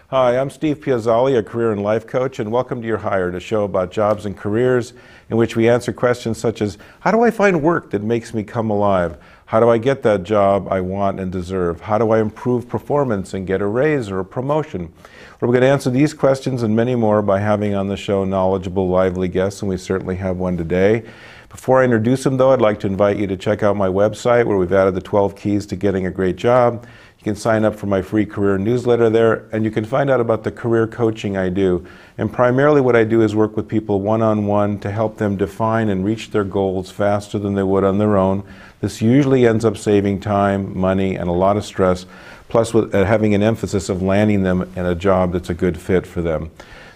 Hi, I'm Steve Piazzale, a career and life coach, and welcome to Your Hired, a show about jobs and careers in which we answer questions such as, how do I find work that makes me come alive? How do I get that job I want and deserve? How do I improve performance and get a raise or a promotion? We're going to answer these questions and many more by having on the show knowledgeable, lively guests, and we certainly have one today. Before I introduce them, though, I'd like to invite you to check out my website where we've added the 12 keys to getting a great job. You can sign up for my free career newsletter there, and you can find out about the career coaching I do. And primarily what I do is work with people one-on-one to help them define and reach their goals faster than they would on their own. This usually ends up saving time, money, and a lot of stress, plus with having an emphasis of landing them in a job that's a good fit for them.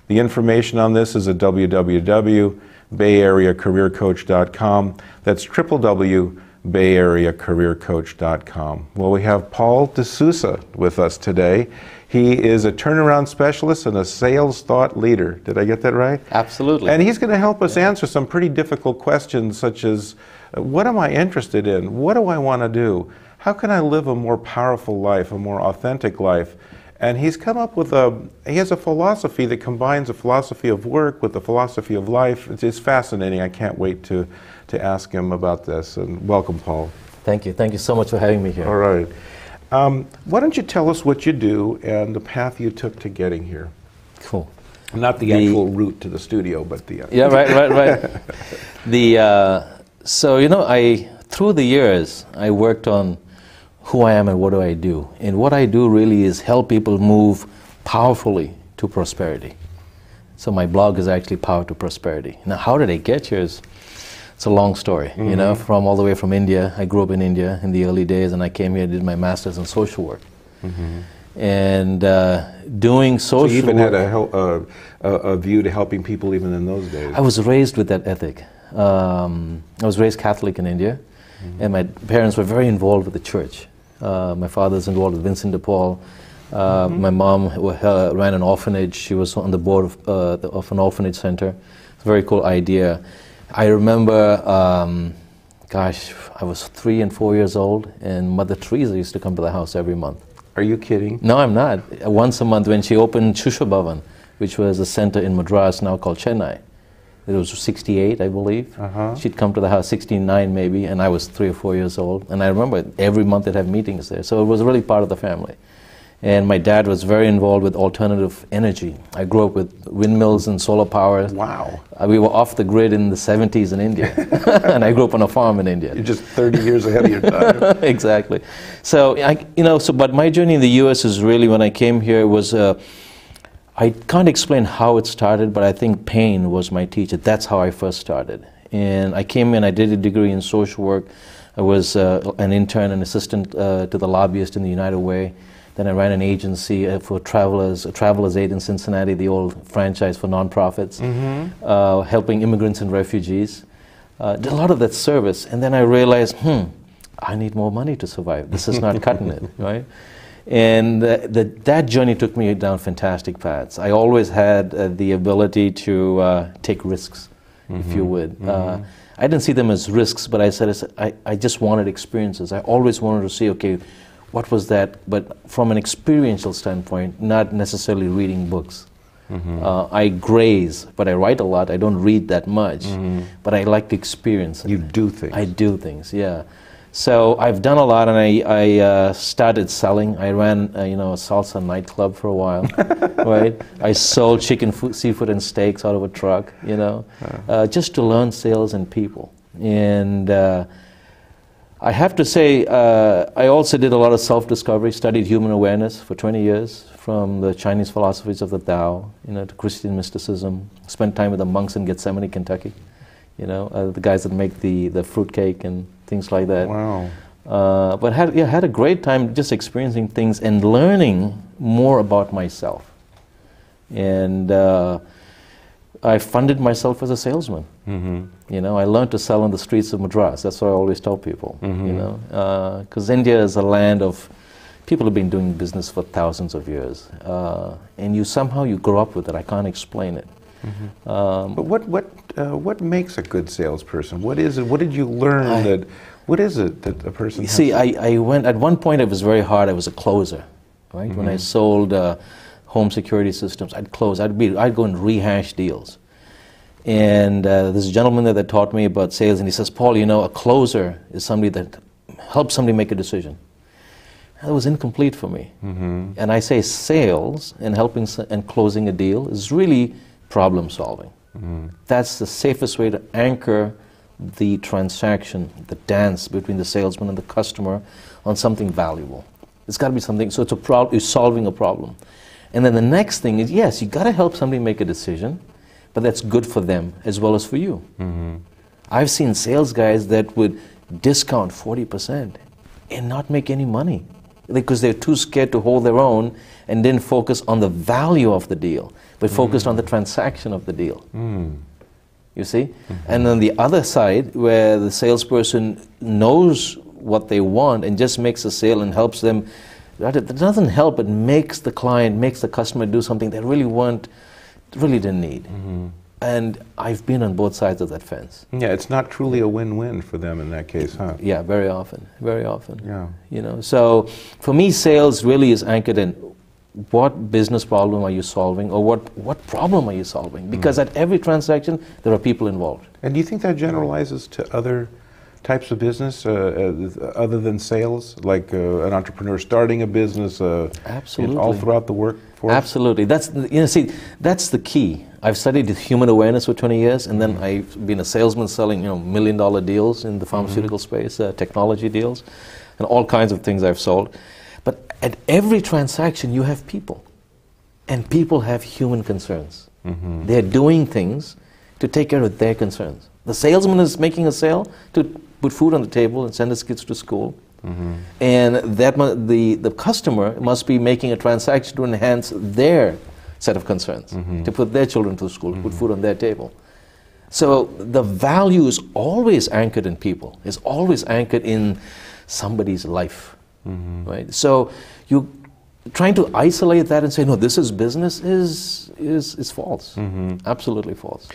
The information on this is at www.bayareacareercoach.com. That's www.bayareacareercoach.com. Well, we have Paul D'Souza with us today. He is a turnaround specialist and a sales thought leader. Did I get that right? Absolutely. And he's going to help us answer some pretty difficult questions such as, what am I interested in? What do I want to do? How can I live a more powerful life, a more authentic life? And he's come up with he has a philosophy that combines a philosophy of work with a philosophy of life. It's fascinating. I can't wait to ask him about this. And welcome, Paul. Thank you. Thank you so much for having me here. All right. Why don't you tell us what you do and the path you took to getting here? Cool. Not the actual route to the studio, but the... Yeah, right. So, you know, through the years, I worked on who I am and what do I do. And what I do really is help people move powerfully to prosperity. So my blog is actually Power to Prosperity. Now, how did I get here? It's a long story, you know, from all the way from India. I grew up in India in the early days, and I came here and did my master's in social work. And doing social work... So you even had a view to helping people even in those days. I was raised with that ethic. I was raised Catholic in India, and my parents were very involved with the church. My father's involved with Vincent de Paul. My mom ran an orphanage. She was on the board of an orphanage center. It's a very cool idea. I remember, gosh, I was 3 and 4 years old, and Mother Teresa used to come to the house every month. Are you kidding? No, I'm not. Once a month when she opened Shusha Bhavan, which was a center in Madras now called Chennai. It was 68, I believe. She'd come to the house, 69 maybe, and I was 3 or 4 years old. And I remember every month they'd have meetings there. So it was really part of the family. And my dad was very involved with alternative energy. I grew up with windmills and solar power. Wow. We were off the grid in the 70s in India. And I grew up on a farm in India. You're just 30 years ahead of your time. Exactly. So, but my journey in the U.S. is really, when I came here, was... I can't explain how it started, but I think pain was my teacher. That's how I first started. And I came in, I did a degree in social work. I was an intern and assistant to the lobbyist in the United Way. Then I ran an agency for Travelers Aid in Cincinnati, the old franchise for nonprofits, helping immigrants and refugees. Did a lot of that service. And then I realized, I need more money to survive. This is not cutting it, right? And that journey took me down fantastic paths. I always had the ability to take risks, if you would. I didn't see them as risks, but I said I just wanted experiences. I always wanted to see, okay, what was that? But from an experiential standpoint, not necessarily reading books. I graze, but I write a lot. I don't read that much, but I like to experience it. You do things. I do things, yeah. So I've done a lot, and I started selling. I ran, a salsa nightclub for a while, right? I sold chicken, seafood, and steaks out of a truck, just to learn sales and people. And I have to say, I also did a lot of self-discovery, studied human awareness for 20 years, from the Chinese philosophies of the Tao, to Christian mysticism. Spent time with the monks in Gethsemane, Kentucky, the guys that make the fruitcake and things like that. Wow. But had a great time just experiencing things and learning more about myself. And I funded myself as a salesman. I learned to sell on the streets of Madras. That's what I always tell people. Because India is a land of people have been doing business for thousands of years, and you grow up with it. I can't explain it. But what makes a good salesperson? What is it? What did you learn what is it that a person has? See, I went, at one point it was very hard. I was a closer, right? When I sold home security systems. I'd close. I'd go and rehash deals. And there's a gentleman there that taught me about sales, and he says, Paul, you know, a closer is somebody that helps somebody make a decision. That was incomplete for me. Mm-hmm. And I say sales and helping and closing a deal is really problem solving. Mm-hmm. That's the safest way to anchor the transaction, the dance between the salesman and the customer on something valuable. It's got to be something, so it's solving a problem. And then the next thing is, yes, you got to help somebody make a decision, but that's good for them as well as for you. Mm-hmm. I've seen sales guys that would discount 40% and not make any money because they're too scared to hold their own and didn't focus on the value of the deal, but focused on the transaction of the deal. You see? Mm-hmm. And on the other side, where the salesperson knows what they want and just makes a sale and helps them, that doesn't help, it makes the client, makes the customer do something they really didn't need. Mm-hmm. And I've been on both sides of that fence. Yeah, it's not truly a win-win for them in that case, huh? Yeah, very often. Yeah. You know, so for me, sales really is anchored in what business problem are you solving, or what problem are you solving? Because at every transaction, there are people involved. And do you think that generalizes to other types of business other than sales, like an entrepreneur starting a business? Absolutely. All throughout the workforce? Absolutely. That's the key. I've studied human awareness for 20 years, and then I've been a salesman selling, $1 million deals in the pharmaceutical space, technology deals, and all kinds of things I've sold. But at every transaction, you have people, and people have human concerns. Mm-hmm. They're doing things to take care of their concerns. The salesman is making a sale to put food on the table and send his kids to school. Mm-hmm. And the customer must be making a transaction to enhance their set of concerns, to put their children to school, to put food on their table. So the value is always anchored in people. It's always anchored in somebody's life, right? So you trying to isolate that and say, no, this is business is false. Absolutely false.